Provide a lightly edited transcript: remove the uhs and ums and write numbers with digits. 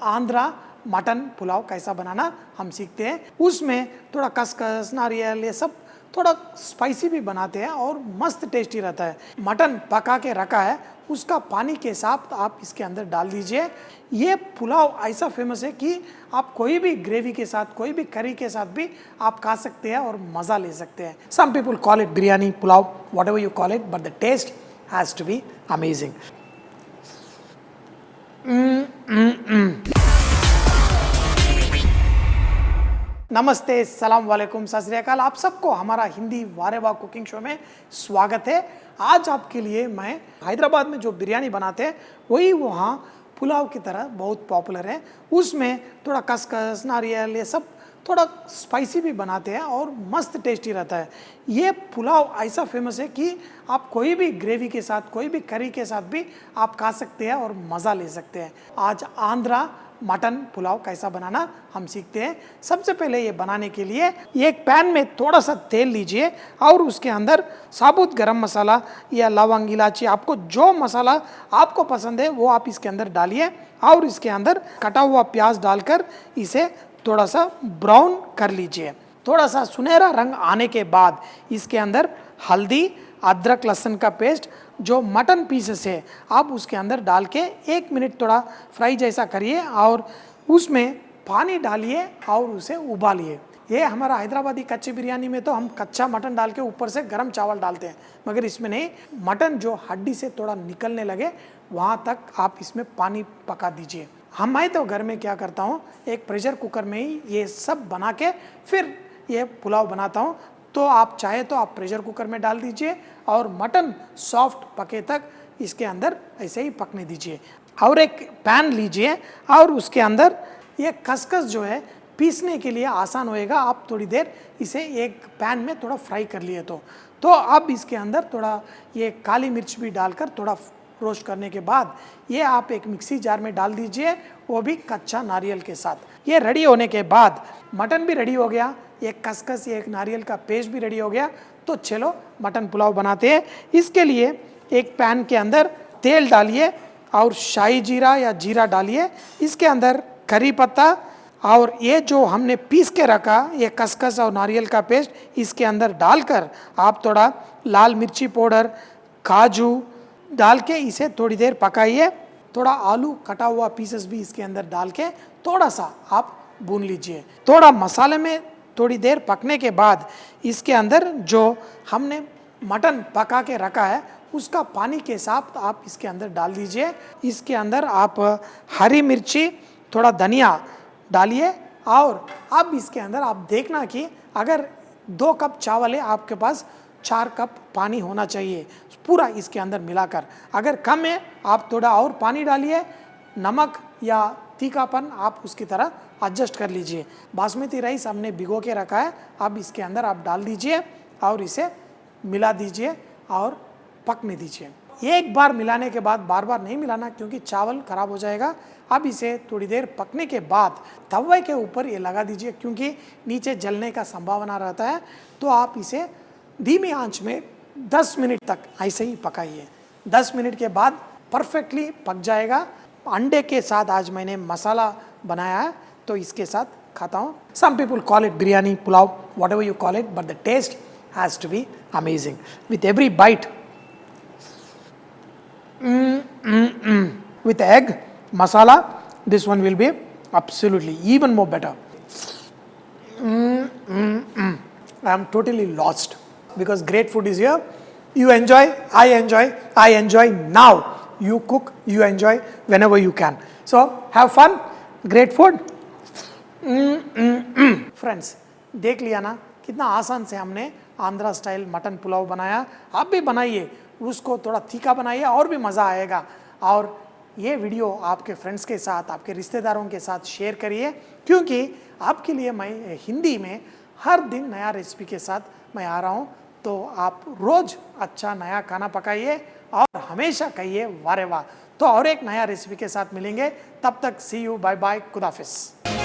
Andhra mutton pulao कैसा बनाना हम सीखते हैं। उसमें थोड़ा खसखस नारियल ये सब थोड़ा स्पाइसी भी बनाते हैं और मस्त टेस्टी रहता है। मटन पका के रखा है, उसका पानी के साथ आप इसके अंदर डाल दीजिए। ये पुलाव ऐसा फेमस है कि आप कोई भी ग्रेवी के साथ, कोई भी करी के साथ भी आप खा सकते हैं और मज़ा ले सकते हैं। Some people call it biryani, pulao, whatever you call it, but the taste has to be amazing. नमस्ते, सलाम वालेकुम, सत श्री अकाल। आप सबको हमारा हिंदी वारेवा कुकिंग शो में स्वागत है। आज आपके लिए मैं हैदराबाद में जो बिरयानी बनाते हैं वही वहाँ पुलाव की तरह बहुत पॉपुलर है। उसमें थोड़ा खसखस नारियल ये सब थोड़ा स्पाइसी भी बनाते हैं और मस्त टेस्टी रहता है। ये पुलाव ऐसा फेमस है कि आप कोई भी ग्रेवी के साथ, कोई भी करी के साथ भी आप खा सकते हैं और मज़ा ले सकते हैं। आज आंध्रा मटन पुलाव कैसा बनाना हम सीखते हैं। सबसे पहले ये बनाने के लिए एक पैन में थोड़ा सा तेल लीजिए और उसके अंदर साबुत गरम मसाला या लवंग इलायची, आपको जो मसाला आपको पसंद है वो आप इसके अंदर डालिए और इसके अंदर कटा हुआ प्याज डालकर इसे थोड़ा सा ब्राउन कर लीजिए। थोड़ा सा सुनहरा रंग आने के बाद इसके अंदर हल्दी, अदरक लहसुन का पेस्ट, जो मटन पीसेस है आप उसके अंदर डाल के 1 मिनट थोड़ा फ्राई जैसा करिए और उसमें पानी डालिए और उसे उबालिए। ये हमारा हैदराबादी कच्ची बिरयानी में तो हम कच्चा मटन डाल के ऊपर से गरम चावल डालते हैं, मगर इसमें नहीं। मटन जो हड्डी से थोड़ा निकलने लगे वहाँ तक आप इसमें पानी पका दीजिए। मैं तो घर में क्या करता हूँ, एक प्रेशर कुकर में ही ये सब बना के फिर ये पुलाव बनाता हूँ। तो आप चाहे तो आप प्रेशर कुकर में डाल दीजिए और मटन सॉफ्ट पके तक इसके अंदर ऐसे ही पकने दीजिए। और एक पैन लीजिए और उसके अंदर ये खसखस जो है पीसने के लिए आसान होएगा। आप थोड़ी देर इसे एक पैन में थोड़ा फ्राई कर लिए तो अब इसके अंदर थोड़ा ये काली मिर्च भी डालकर थोड़ा रोस्ट करने के बाद ये आप एक मिक्सी जार में डाल दीजिए, वो भी कच्चा नारियल के साथ। ये रेडी होने के बाद मटन भी रेडी हो गया, एक खसखस एक नारियल का पेस्ट भी रेडी हो गया। तो चलो मटन पुलाव बनाते हैं। इसके लिए एक पैन के अंदर तेल डालिए और शाही जीरा या जीरा डालिए। इसके अंदर करी पत्ता और ये जो हमने पीस के रखा ये खसखस और नारियल का पेस्ट इसके अंदर डालकर आप थोड़ा लाल मिर्ची पाउडर, काजू डाल के इसे थोड़ी देर पकाइए। थोड़ा आलू कटा हुआ पीसेस भी इसके अंदर डाल के थोड़ा सा आप भून लीजिए। थोड़ा मसाले में थोड़ी देर पकने के बाद इसके अंदर जो हमने मटन पका के रखा है उसका पानी के साथ आप इसके अंदर डाल दीजिए। इसके अंदर आप हरी मिर्ची, थोड़ा धनिया डालिए और अब इसके अंदर आप देखना कि अगर 2 कप चावल है आपके पास 4 कप पानी होना चाहिए पूरा इसके अंदर मिलाकर। अगर कम है आप थोड़ा और पानी डालिए। नमक या तीखापन आप उसकी तरह एडजस्ट कर लीजिए। बासमती राइस हमने भिगो के रखा है, अब इसके अंदर आप डाल दीजिए और इसे मिला दीजिए और पकने दीजिए। एक बार मिलाने के बाद बार बार नहीं मिलाना क्योंकि चावल खराब हो जाएगा। अब इसे थोड़ी देर पकने के बाद तवे के ऊपर ये लगा दीजिए क्योंकि नीचे जलने का संभावना रहता है। तो आप इसे धीमी आंच में 10 मिनट तक ऐसे ही पकाइए। 10 मिनट के बाद परफेक्टली पक जाएगा। अंडे के साथ आज मैंने मसाला बनाया है तो इसके साथ खाता हूँ। Some people call it biryani, pulao, whatever you call it, but the taste has to be amazing with every bite. With egg, masala, this one will be absolutely even more better. I am totally lost because great food is here. You enjoy, I enjoy now. You cook, you enjoy whenever you can. So have fun, great food. Friends, देख लिया ना कितना आसान से हमने Andhra style mutton pulao बनाया। आप भी बनाइए, उसको थोड़ा तीखा बनाइए और भी मज़ा आएगा। और ये वीडियो आपके फ्रेंड्स के साथ, आपके रिश्तेदारों के साथ शेयर करिए क्योंकि आपके लिए मैं हिंदी में हर दिन नया रेसिपी के साथ मैं आ रहा हूँ। तो आप रोज़ अच्छा नया खाना पकाइए और हमेशा कहिए वाह रे वाह। तो और एक नया रेसिपी के साथ मिलेंगे, तब तक सी यू, बाय बाय, खुदाफिज।